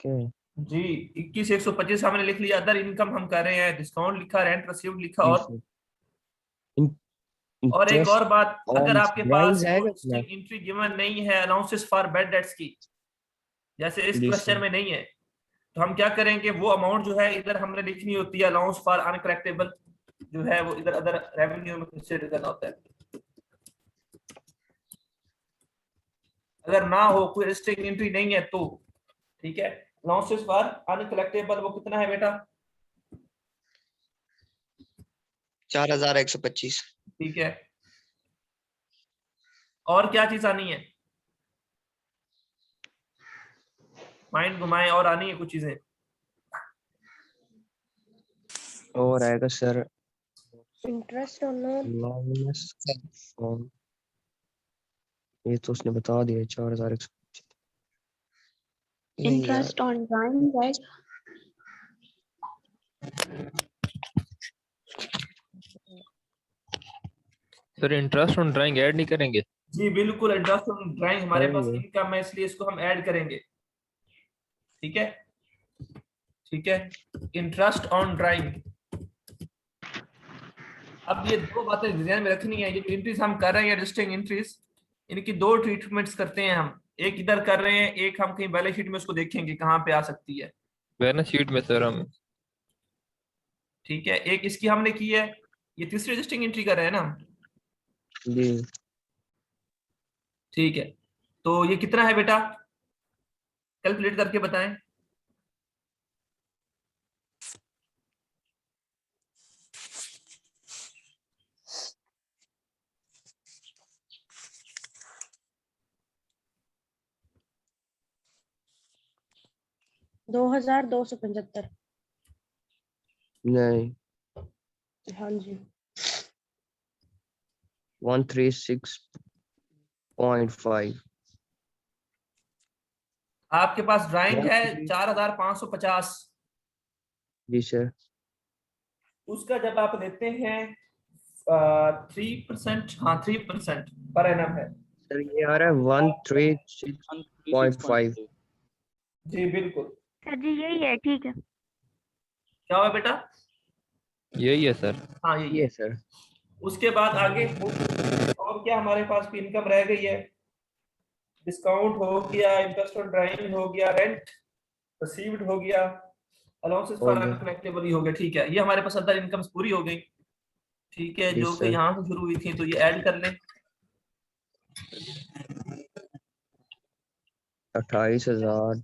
Okay जी 21,125 हमने लिख लिया। अदर इनकम हम कर रहे हैं, डिस्काउंट लिखा, रेंट रिसीव्ड लिखा। जी और सर। एक इंटरेस्ट और बात, अगर ऑन आपके ड्राइंग पास वो रहेगा क्या? लिस्टिंग एंट्री गिवन नहीं है अलाउंसेस फॉर बेड डेट्स की, जैसे इस जी क्वेश्चन सर। में नहीं है, तो हम क्या करेंगे, वो अमाउंट जो है इधर हमने लिखनी होती है, अलाउंस फॉर अनकलेक्टेबल जो है वो इधर अदर रेवेन्यू में कंसीडर करना होता है। अगर ना हो, कोई लिस्टिंग एंट्री नहीं है तो ठीक है। अलाउंसेस फॉर अनकलेक्टेबल वो कितना है बेटा? 4,125। ठीक है। और क्या चीज आनी है? माइंड घुमाए, और आनी है कुछ चीजें? और आएगा sir interest on loan. Minus on, ये तो उसने बता दिया 4,125। नहीं यार, interest on drawing right. Sir interest on drawing add नहीं करेंगे? जी बिल्कुल, इंटरेस्ट ऑन ड्राइंग हमारे पास करेंगे। इनकम है, इसलिए इसको हम ऐड करेंगे। ठीक है, ठीक है। Interest on drawing. अब ये दो बातें ध्यान में रखनी है, ये एंट्रीज हम कर रहे हैं रजिस्टरिंग एंट्रीज, इनकी दो ट्रीटमेंट्स करते हैं हम। एक इधर कर रहे हैं, एक हम कहीं बैलेंस शीट में उसको देखेंगे कहाँ पे आ सकती है। बैलेंस शीट में सर हम। ठीक है, एक इसकी हमने की है, ये तीसरी रजिस्टरिंग एंट्री कर रहे हैं ना। जी ठीक है, तो ये कितना है बेटा, कैलकुलेट करके बताएं। $2,275। नहीं, हाँ जी। 136.5। आपके पास ड्राइंग है 13 4,550, जी सर। उसका जब आप लेते हैं 3%, हाँ 3% पर एनम है। सर ये आ रहा है 136.5। जी बिल्कुल। सर जी यही है, ठीक है। क्या हुआ बेटा? यही है सर। हाँ यही ये है। सर। उसके बाद आगे और क्या हमारे पास की इनकम रह गई है? डिस्काउंट हो गया, इंटरेस्ट ऑन ड्राइंग हो गया, रेंट रिसीव्ड हो गया, अलाउंसेस हो फॉर गया। अनकलेक्टेबल हो गया। ठीक है, ये हमारे पास अदर इनकम्स पूरी हो गई। ठीक है, जी जो कि सर। यहाँ से शुरू हुई थी, तो ये ऐड कर लें। 28,000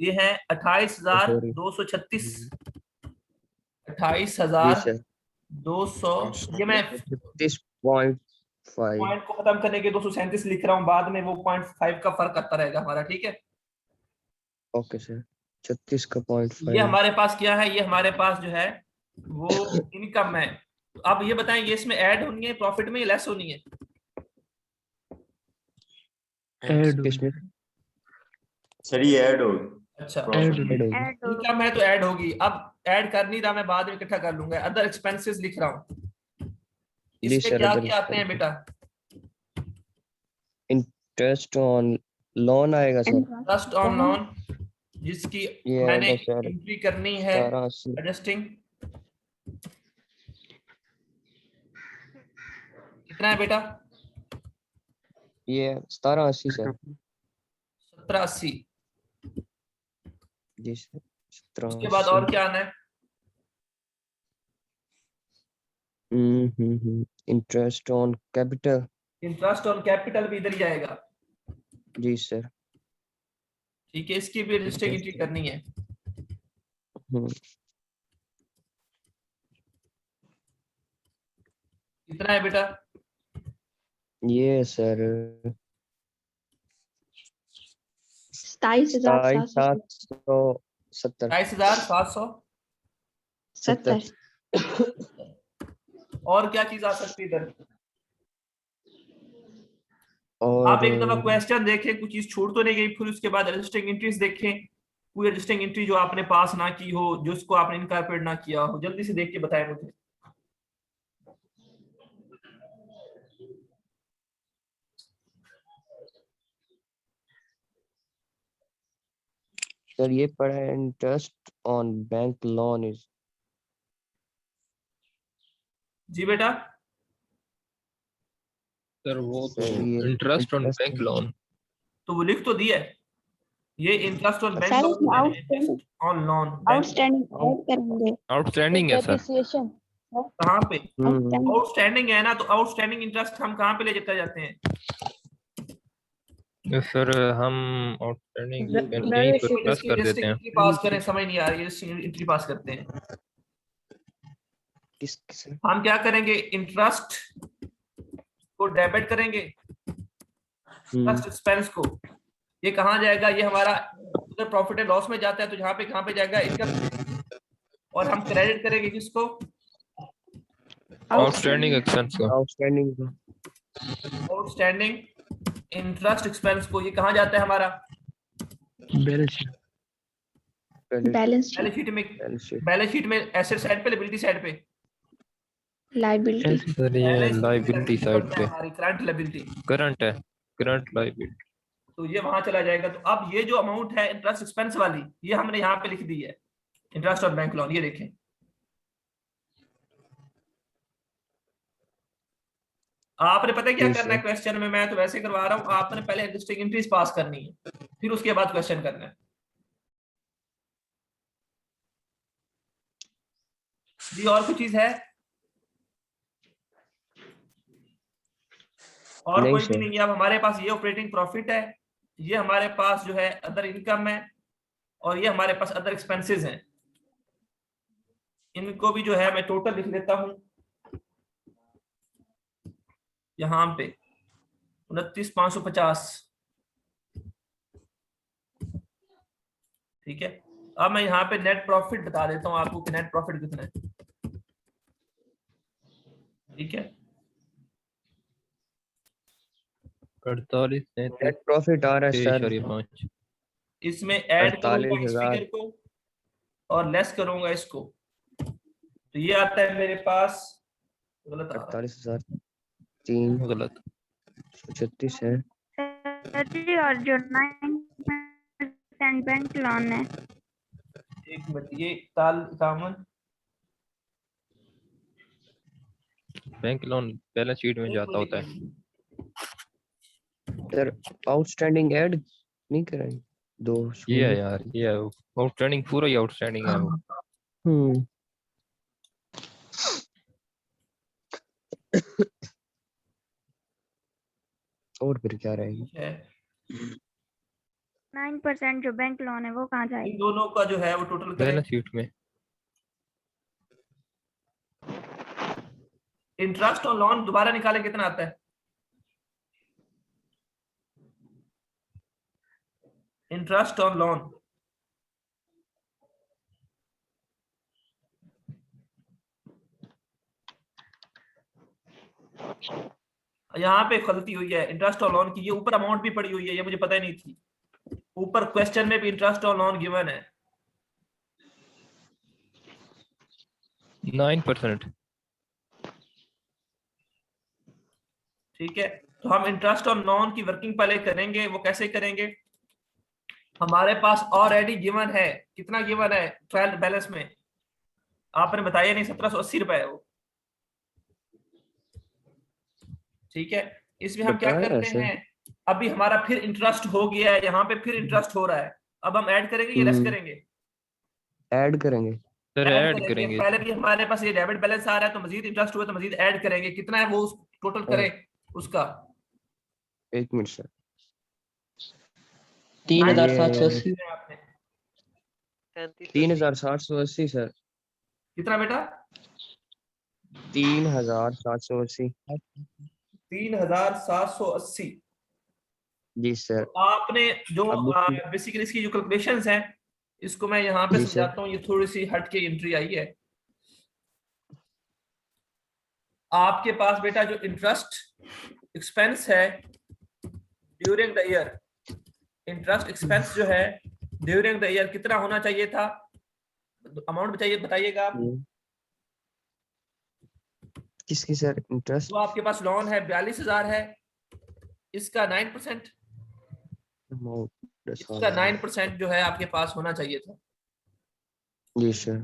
ये है सॉरी 28,236, 28,200। जी सर। ये मैं 36.5। पॉइंट को खत्म करने के 237 लिख रहा हूँ, बाद में वो 0.5 का फर्क आता रहेगा हमारा। ठीक है, ओके सर। 36 का ये 0.5। हमारे पास क्या है, ये हमारे पास जो है वो इनकम है। तो अब ये बताएं, ये इसमें ऐड होनी है प्रॉफिट में या लेस होनी है? ऐड किसमें? सर ये ऐड हो अच्छा, ऐड होगी। ऐड इनकम है तो ऐड होगी। अब ऐड कर नहीं रहा, मैं बाद में इकट्ठा कर लूंगा। अदर एक्सपेंसेस लिख रहा हूँ, जी इसमें सर। क्या अदर क्या आते हैं बेटा? इंटरेस्ट ऑन लोन आएगा सर। ट्रस्ट ऑन लोन, जिसकी ये मैंने आएगा सर एंट्री करनी है 1780। एडजस्टिंग। कितना है बेटा? ये 1780 सर। 1780। जी सर। उसके बाद 1780। और क्या आना है? Interest on capital. Interest on capital भी इधर ही जाएगा। जी सर। ठीक है, इसकी भी रजिस्टरिंग एंट्री इंटरेस्ट। करनी है। कितना है बेटा? ये सर 27,770। 2770। 22,770। 70। और क्या चीज आ सकती है इधर? आप और एक दफा क्वेश्चन देखें, कुछ चीज छूट तो नहीं गई, फिर उसके बाद रजिस्टरिंग एंट्रीज देखें। कोई रजिस्टरिंग एंट्री जो आपने पास ना की हो, जो उसको आपने इनकॉर्पोरेट ना किया हो, जल्दी से देख के बताएं मुझे। सर ये पढ़ा है interest on bank loan is जी बेटा, सर वो तो सर ये interest on interest bank loan. तो वो लिख तो दिया है, ये interest on bank sir loan इसमें है, outstanding interest on loan bank. Outstanding add करेंगे। आउटस्टैंडिंग है सर। डेप्रिसिएशन कहाँ पे आउटस्टैंडिंग आउटस्टैंडिंग है ना, तो आउटस्टैंडिंग इंटरेस्ट हम कहाँ पे ले जाते हैं? सर हम आउटस्टैंडिंग ब- यहीं बैलेंस पर शीट प्लस कर देते हैं। एंट्री पास करें, समझ नहीं आ रही है, एंट्री पास करते हैं। किस सर हम क्या करेंगे, इंटरेस्ट को डेबिट करेंगे, इंटरेस्ट एक्सपेंस को। ये कहाँ जाएगा, ये हमारा अगर प्रॉफिट एंड लॉस में जाता है तो यहाँ पे कहाँ पे जाएगा, इनकम। और हम क्रेडिट करेंगे किसको, आउटस्टैंडिंग एक्सपेंस को। आउटस्टैंडिंग आउटस्टैंडिंग इंटरेस्ट एक्सपेंस को। ये कहाँ जाता है हमारा, बैलेंस बैलेंस शीट शीट में। बैलेंस शीट बैलेंस शीट में एसेट साइड पे, लायबिलिटी साइड पे? लायबिलिटी सर ये लाइबिलिटी साइड पे हमारी करंट लायबिलिटी, करंट है, करंट लाइबिलिटी। तो ये वहां चला जाएगा। तो अब ये जो अमाउंट है इंटरेस्ट एक्सपेंस वाली, ये हमने यहाँ पे लिख दी है, इंटरेस्ट और बैंक लोन। ये देखें, आपने पता है क्या जी करना है सर। क्वेश्चन में, मैं तो वैसे करवा रहा हूँ, आपने पहले एग्जिस्टिंग एंट्रीज पास करनी है, फिर उसके बाद क्वेश्चन करना है। जी और कुछ चीज है, और नहीं कोई भी सर। नहीं है। अब हमारे पास ये ऑपरेटिंग प्रॉफिट है, ये हमारे पास जो है अदर इनकम है, और ये हमारे पास अदर एक्सपेंसेस हैं। इनको भी जो है मैं टोटल लिख लेता हूं यहाँ पे 29,550। ठीक है, अब मैं यहाँ पे नेट प्रॉफिट बता देता हूँ आपको कि नेट प्रॉफिट कितना है। ठीक है, 48 नेट प्रॉफिट आ रहा है सर 6.5। इसमें ऐड करूंगा इस 48,000 फिगर को और लेस करूंगा इसको, तो ये आता है मेरे पास, गलत आ रहा है, 48,336 है। सर जी और जो 9% बैंक लोन है एक मिनट, ये ताल 51 बैंक लोन बैलेंस शीट में जाता होता है। सर आउटस्टैंडिंग ऐड नहीं कराएंगे दो ये है शून्य। यार, ये है आउटस्टैंडिंग, पूरा ही आउटस्टैंडिंग है वो। हम्म और फिर क्या रहेगा? है। 9% जो बैंक लोन है वो कहाँ इन जाएगा? दोनों का जो है वो टोटल करें। बैलेंस शीट में इंटरेस्ट और लोन दोबारा निकाले, कितना आता है? इंटरेस्ट और लोन, यहाँ पे गलती हुई है इंटरेस्ट और लोन की। ये ऊपर अमाउंट भी पड़ी हुई है, ये मुझे पता ही नहीं थी। ऊपर क्वेश्चन में भी इंटरेस्ट और लोन गिवन है 9%। ठीक है, तो हम इंटरेस्ट और लोन की वर्किंग पहले करेंगे। वो कैसे करेंगे, हमारे पास ऑलरेडी गिवन है, कितना गिवन है ट्रायल बैलेंस में, आपने बताया नहीं, 1780 रुपए है वो। ठीक है, इसमें हम क्या बताया करते सर। हैं, अभी हमारा फिर इंटरेस्ट हो गया है, यहाँ पे फिर इंटरेस्ट हो रहा है। अब हम ऐड करेंगे या लेस करेंगे? ऐड करेंगे। सर ऐड करेंगे। पहले भी हमारे पास ये डेबिट बैलेंस आ रहा है, तो मजीद इंटरेस्ट हुआ तो मजीद ऐड करेंगे। कितना है वो टोटल करें उसका, एक मिनट सर। 3,780। 3,780 सर। कितना बेटा? 3,780। 3,780। जी सर। तो आपने जो अब बेसिकली इसकी जो कैलकुलेशंस हैं, इसको मैं यहाँ पे जी सर। समझाता हूँ। ये थोड़ी सी हट के एंट्री आई है। आपके पास बेटा जो इंटरेस्ट एक्सपेंस है during the year, interest expense जो है ड्यूरिंग द ईयर कितना होना चाहिए था? अमाउंट बताइएगा आप। किसकी सर? इंटरेस्ट जो आपके पास लोन है 42,000 है, इसका 9%। इसका 9% जो है आपके पास होना चाहिए था। जी सर।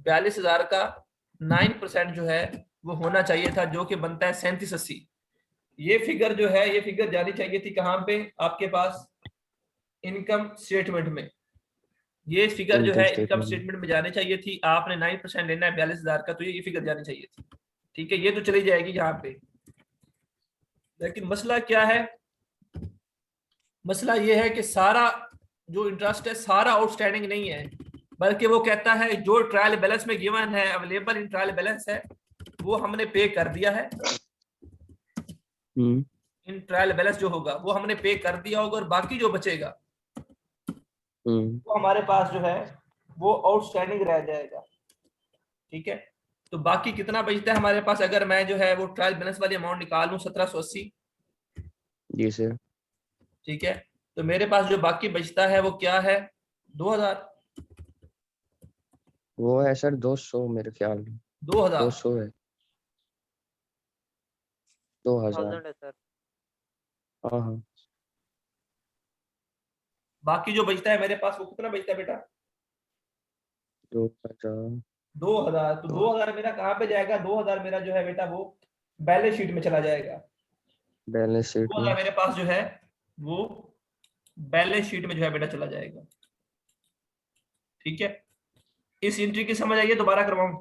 42,000 का 9% जो है वो होना चाहिए था, जो कि बनता है 3780। ये फिगर जो है, ये फिगर जानी चाहिए थी कहाँ पे आपके पास, इनकम स्टेटमेंट में। ये फिगर जो इनकम है इनकम स्टेटमेंट स्टेटमेंट में जानी चाहिए थी। आपने 9% लेना है 42,000 का, तो ये फिगर जानी चाहिए थी। ठीक है, ये तो चली जाएगी यहाँ पे। लेकिन मसला क्या है, मसला ये है कि सारा जो इंटरेस्ट है सारा आउटस्टैंडिंग नहीं है, बल्कि वो कहता है जो ट्रायल बैलेंस में गिवन है, अवेलेबल इन ट्रायल बैलेंस है, वो हमने पे कर दिया है। इन ट्रायल बैलेंस जो होगा वो हमने पे कर दिया होगा, और बाकी जो बचेगा वो हमारे पास जो है वो आउटस्टैंडिंग रह जाएगा। ठीक है, तो बाकी कितना बचता है हमारे पास, अगर मैं जो है वो ट्रायल बैलेंस वाली अमाउंट निकाल लूं 1780। जी सर। ठीक है, तो मेरे पास जो बाकी बचता है वो क्या है, 2000। वो है सर 200 मेरे ख्याल में। 2000 200 है। 2000 है सर। हाँ हाँ। बाकी जो बचता है मेरे पास वो कितना बचता है बेटा, 2000। 2000। तो 2000 मेरा कहाँ पे जाएगा, 2000 मेरा जो है बेटा वो बैलेंस शीट में चला जाएगा। बैलेंस शीट 2000 में। मेरे पास जो है वो बैलेंस शीट में जो है बेटा चला जाएगा। ठीक है, इस एंट्री की समझ आइए, दोबारा करवाऊं।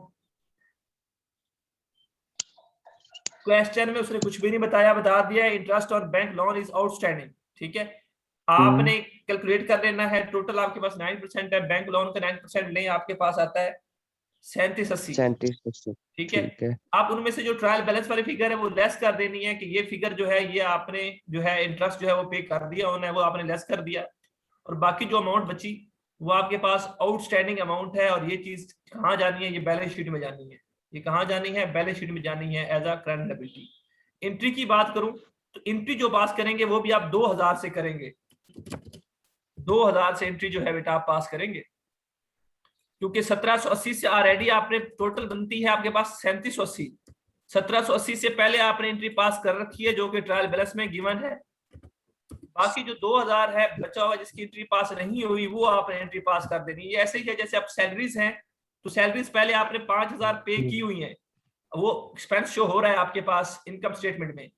क्वेश्चन में उसने कुछ भी नहीं बताया, बता दिया इंटरेस्ट और बैंक लोन इज आउटस्टैंडिंग। ठीक है, आपने कैलकुलेट कर लेना है। टोटल आपके पास 9% है, बैंक लोन का 9% नहीं, आपके पास आता है 3780। 3780। ठीक है, आप उनमें से जो ट्रायल बैलेंस वाली फिगर है वो लेस कर देनी है, कि ये फिगर जो है ये आपने जो है इंटरेस्ट जो है वो पे कर दिया होना है, वो आपने लेस कर दिया, और बाकी जो अमाउंट बची वो आपके पास आउटस्टैंडिंग अमाउंट है। और ये चीज कहाँ जानी है, ये बैलेंस शीट में जानी है। ये कहाँ जानी है, बैलेंस शीट में जानी है as a current liability. Entry की बात करूं तो एंट्री जो पास करेंगे वो भी आप 2000 से करेंगे। 2000 से एंट्री जो है बेटा आप पास करेंगे, क्योंकि 1780 से ऑलरेडी आपने टोटल बनती है आपके पास 3780। 1780 से पहले आपने एंट्री पास कर रखी है, जो कि ट्रायल बैलेंस में गिवन है। बाकी जो 2000 है बचा हुआ, जिसकी एंट्री पास नहीं हुई, वो आपने एंट्री पास कर देनी। ये ऐसे ही है जैसे अब सैलरीज हैं, तो सैलरीज पहले आपने 5000 पे की हुई है, वो एक्सपेंस शो हो रहा है आपके पास इनकम स्टेटमेंट में।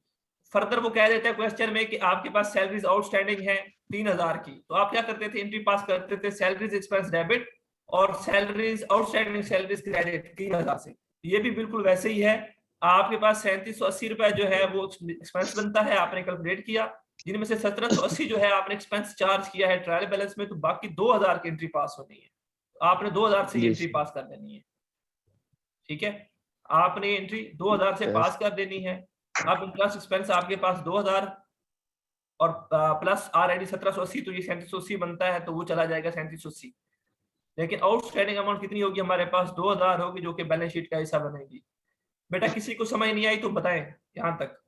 फर्दर वो कह देता है क्वेश्चन में कि आपके पास सैलरीज आउटस्टैंडिंग है 3000 की, तो आप क्या करते थे, एंट्री पास करते थे सैलरीज एक्सपेंस डेबिट और सैलरीज आउटस्टैंडिंग सैलरीज क्रेडिट 3000 से। ये भी बिल्कुल वैसे ही है, आपके पास 3780 रुपए जो है वो एक्सपेंस बनता है, आपने कैलकुलेट किया, जिनमें से 1780 जो है आपने एक्सपेंस चार्ज किया है ट्रायल बैलेंस में, तो बाकी 2000 की एंट्री पास होनी है। आपने 2000 से एंट्री पास कर देनी है। ठीक है, आपने एंट्री 2000 से पास कर देनी है। अब इंटरेस्ट एक्सपेंस आपके पास 2000 और प्लस ऑलरेडी 1780, तो ये 3780 बनता है, तो वो चला जाएगा 3780। लेकिन आउटस्टैंडिंग अमाउंट कितनी होगी हमारे पास, 2000 होगी, जो कि बैलेंस शीट का हिस्सा बनेगी। बेटा किसी को समझ नहीं आई तो बताएं यहां तक।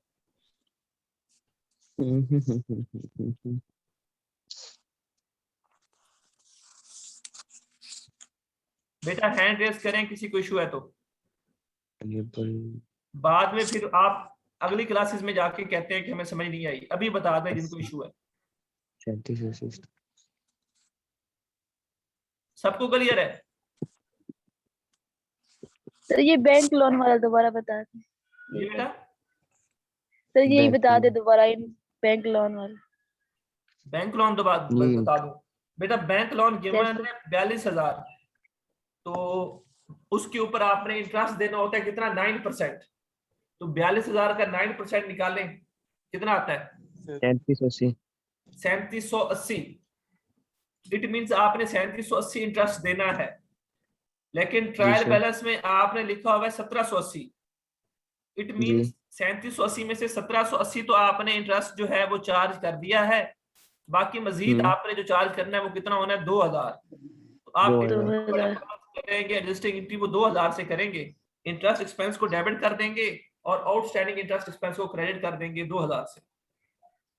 बेटा हैंड रेस करें किसी को इशू है तो, बाद में फिर आप अगली क्लासेस में जाके कहते हैं कि हमें समझ नहीं आई। अभी बता दें जिनको इशू है। 3780। सबको क्लियर है? सर ये बैंक लोन वाला दोबारा बता दें। ये बेटा सर यही बैंक बता दे लोन। दोबारा, इन बैंक लोन वाला। बैंक लोन तो बता दूं बेटा। बैंक लोन गिवन है 42,000, तो उसके ऊपर आपने इंटरेस्ट देना होता है कितना, 9%। तो 42,000 का 9% निकालें, कितना आता है, 3780। 3780। इट मींस आपने 3780 इंटरेस्ट देना है, लेकिन ट्रायल बैलेंस में आपने लिखा हुआ है 1780। इट मींस 3780 में से 1780 तो आपने इंटरेस्ट जो है वो चार्ज कर दिया है, बाकी मजीद आपने जो चार्ज करना है वो कितना होना है, 2000। तो आप करेंगे एडजस्टिंग एंट्री वो 2000 से करेंगे, इंटरेस्ट एक्सपेंस को डेबिट कर देंगे और आउटस्टैंडिंग इंटरेस्ट एक्सपेंस को क्रेडिट कर देंगे 2000 से,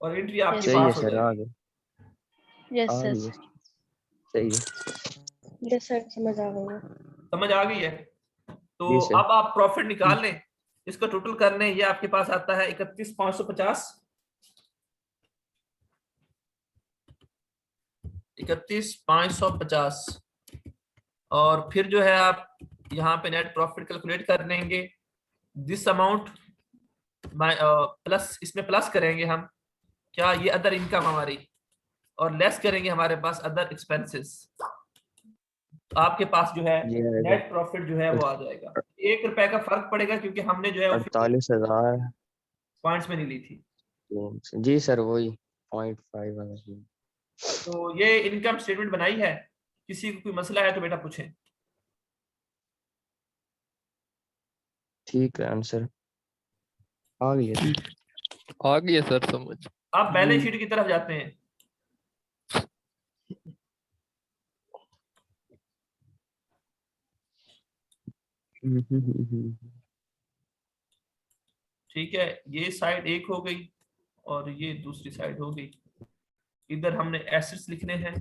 और एंट्री आपकी पास हो जाएगी। Yes sir. सही है। यस सर, समझ आ गई। समझ आ गई है? तो अब आप प्रॉफिट निकाल लें, इसका टोटल करने ये आपके पास आता है 31,550। 31,550 और फिर जो है आप यहाँ पे नेट प्रॉफिट कैलकुलेट कर लेंगे। दिस अमाउंट प्लस, इसमें प्लस करेंगे हम क्या, ये अदर इनकम हमारी, और लेस करेंगे हमारे पास अदर एक्सपेंसेस। आपके पास जो है ये आएगा नेट प्रॉफिट जो है वो आ जाएगा। 1 रुपए का फर्क पड़ेगा क्योंकि हमने जो है वो 48,000। पॉइंट्स में नहीं ली थी। जी सर वही 0.5 वाला। तो ये इनकम स्टेटमेंट बनाई है। किसी को कोई मसला है तो बेटा पूछें। ठीक है आंसर आ गया। आ गई है सर समझ। आप बैलेंस शीट की तरफ जाते हैं। ठीक है, ये साइड एक हो गई और ये दूसरी साइड हो गई। इधर हमने एसेट्स लिखने हैं,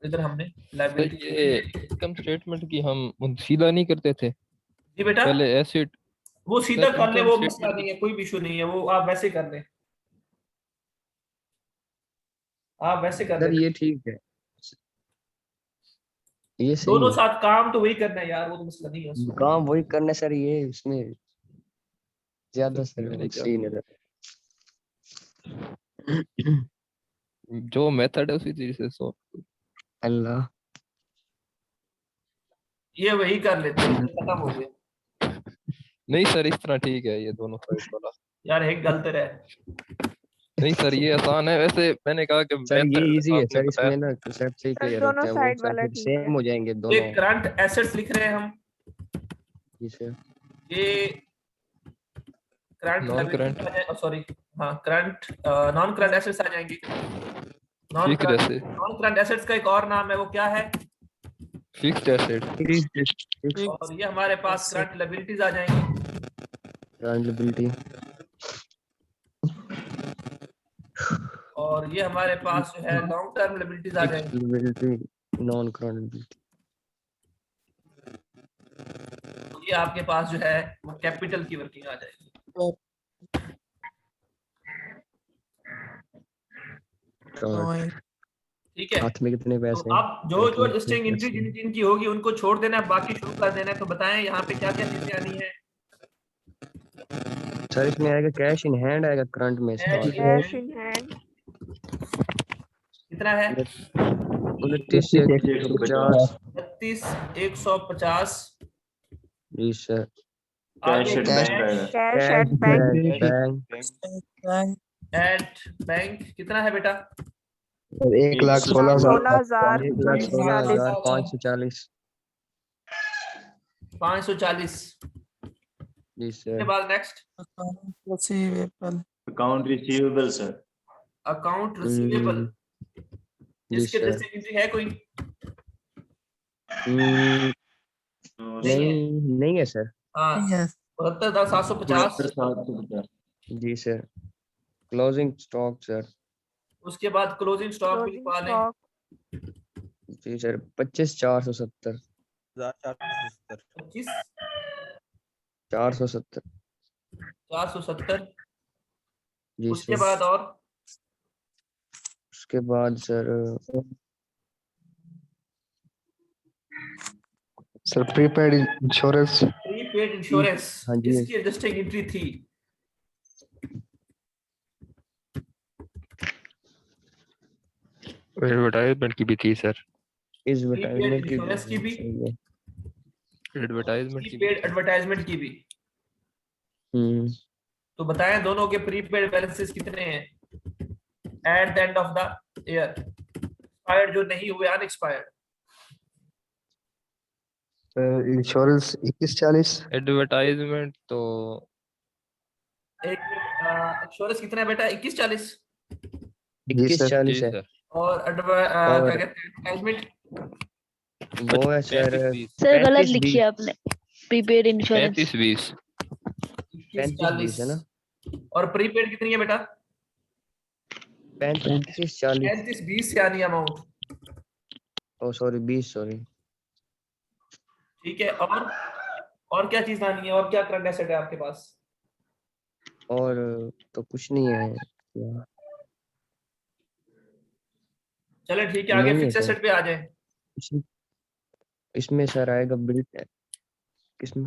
इधर हमने सर लायबिलिटी। ये इनकम स्टेटमेंट की हम सीधा नहीं करते थे जी बेटा, पहले एसेट। वो सीधा सर कर ले, इनकम वो मसला स्टेटमेंट नहीं है, कोई भी इशू नहीं है, वो आप वैसे कर लें, आप वैसे कर सर लें। ये ठीक है, ये सही दोनों है। साथ काम तो वही करना है यार, वो तो मसला नहीं है उसमें। काम वही करना सर, ये इसमें ज्यादा सर मैंने क्या सही नजर। जो मेथड है उसी चीज से सो। अल्लाह। ये वही कर लेते हैं, खत्म हो गया नहीं सर इस तरह ठीक है ये दोनों साइड वाला। यार, एक गलत रहे। नहीं सर ये आसान है वैसे, मैंने कहा कि सर ये मेथड इजी है आपने सर, बताया। इसमें ना सेट सही सर क्लियर होते दोनों हैं वो साइड सर, वाला फिर ठीक सेम है। हो जाएंगे ये दोनों। करंट एसेट्स लिख रहे हैं हम, जी सर। ये current non current liability, sorry हाँ करंट, नॉन करंट एसेट्स आ जाएंगे। Non fixed asset. Current assets का एक और नाम है, वो क्या है? Fixed asset. और ये हमारे पास करंट लायबिलिटीज आ जाएंगी। लायबिलिटी। और ये हमारे पास जो है लॉन्ग टर्म लायबिलिटीज आ जाएंगी। Liability non current. ये आपके पास जो है वो कैपिटल की वर्किंग आ जाएगी। ठीक है, हाथ में कितने तो पैसे हैं? अब जो जो लिस्टिंग एंट्री जिन जिनकी होगी उनको छोड़ देना है, बाकी शुरू कर देना है। तो बताएं यहाँ पे क्या क्या चीजें आनी है। सर इसमें आएगा कैश इन हैंड, आएगा करंट में cash stock. Cash in hand कितना है? 29,150। 32,150। जी सर। आगे कैश एट बैंक आएगा। Cash at bank bank at bank कितना है बेटा? 1,16,000। 16,540 1,16,540। 540। जी उसके सर। बाद next account receivable sir. Account receivable. जी इसके सर। लिस्टिंग एंट्री है कोई? नहीं है सर। हाँ, 72,750। 750। जी सर। Closing stock sir. उसके बाद क्लोजिंग स्टॉक भी क्लोजिंग लिखवा लें। स्टॉक जी सर 25,470। 25 470। 470। जी उसके सर। बाद और उसके बाद sir prepaid insurance. Prepaid insurance, हाँ जी। इसकी लिस्टिंग एंट्री थी। एडवर्टाइजमेंट की भी थी सर। इस प्रीपेड एडवर्टाइजमेंट की इंश्योरेंस की भी, सही है। एडवर्टाइजमेंट की भी। प्रीपेड एडवर्टाइजमेंट की भी। तो बताएं दोनों के प्रीपेड बैलेंसेस कितने हैं at the end of the year, expired जो नहीं हुए, अनएक्सपायर्ड। इंश्योरेंस 2140। एडवर्टाइजमेंट तो एक इंश्योरेंस कितना है बेटा? 2140। 21,40 जी है। सर। और और क्या कहते हैं एडवर्टाइजमेंट? वो है सर 35-20। सर गलत 35,20। लिखी है आपने, प्रीपेड इंश्योरेंस। 35-20। 35,20 है ना? और प्रीपेड कितनी है बेटा? 35,40। 35-20 यानी अमाउंट। ओ सॉरी 20 सॉरी। ठीक है, और क्या चीज आनी है, और क्या करंट एसेट है आपके पास? और तो कुछ नहीं है। चले ठीक है, आगे नहीं है फिक्स सर। एसेट पे आ जाए। इस- इसमें सर आएगा बिल्ड, किसमें?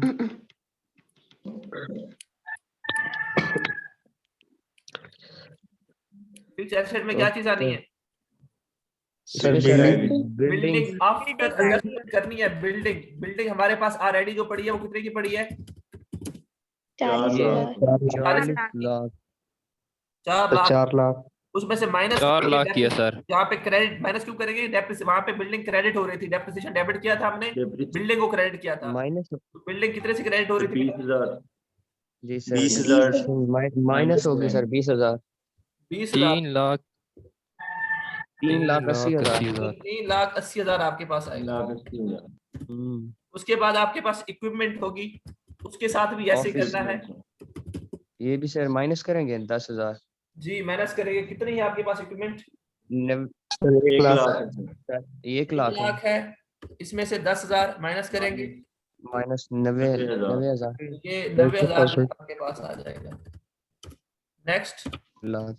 फिक्स एसेट में क्या चीज आनी है? सर इसमें सर आएगी building building. Building after adjustment करनी है। बिल्डिंग हमारे पास ऑलरेडी जो पड़ी है वो कितने की पड़ी है? 40 ये हजार 40 लाख। 4 लाख। 4 लाख। उसमें से माइनस 4 लाख किया सर। यहाँ पे क्रेडिट माइनस क्यों करेंगे? वहां पे बिल्डिंग क्रेडिट हो रही थी, डेप्रिसिएशन डेबिट किया था हमने, बिल्डिंग को क्रेडिट किया था। माइनस। तो बिल्डिंग कितने से क्रेडिट हो रही थी? 20,000 जी सर 20,000 माइनस होगी सर 20,000। 20,000। 3 लाख 3,80,000। 3,80,000 आपके पास आएगा। 1,80,000 उसके बाद आपके पास इक्विपमेंट होगी, उसके साथ भी ऐसे ही Office करना है। ये भी सर माइनस करेंगे 10,000। जी माइनस करेंगे। कितनी है आपके पास इक्विपमेंट? सर 1 1 लाख। लाख है सर। 1 1 लाख है। लाख है। इसमें से 10,000 माइनस करेंगे, माइनस 90,000 ये 90,000 90,000 आपके पास आ जाएगा। नेक्स्ट लाख।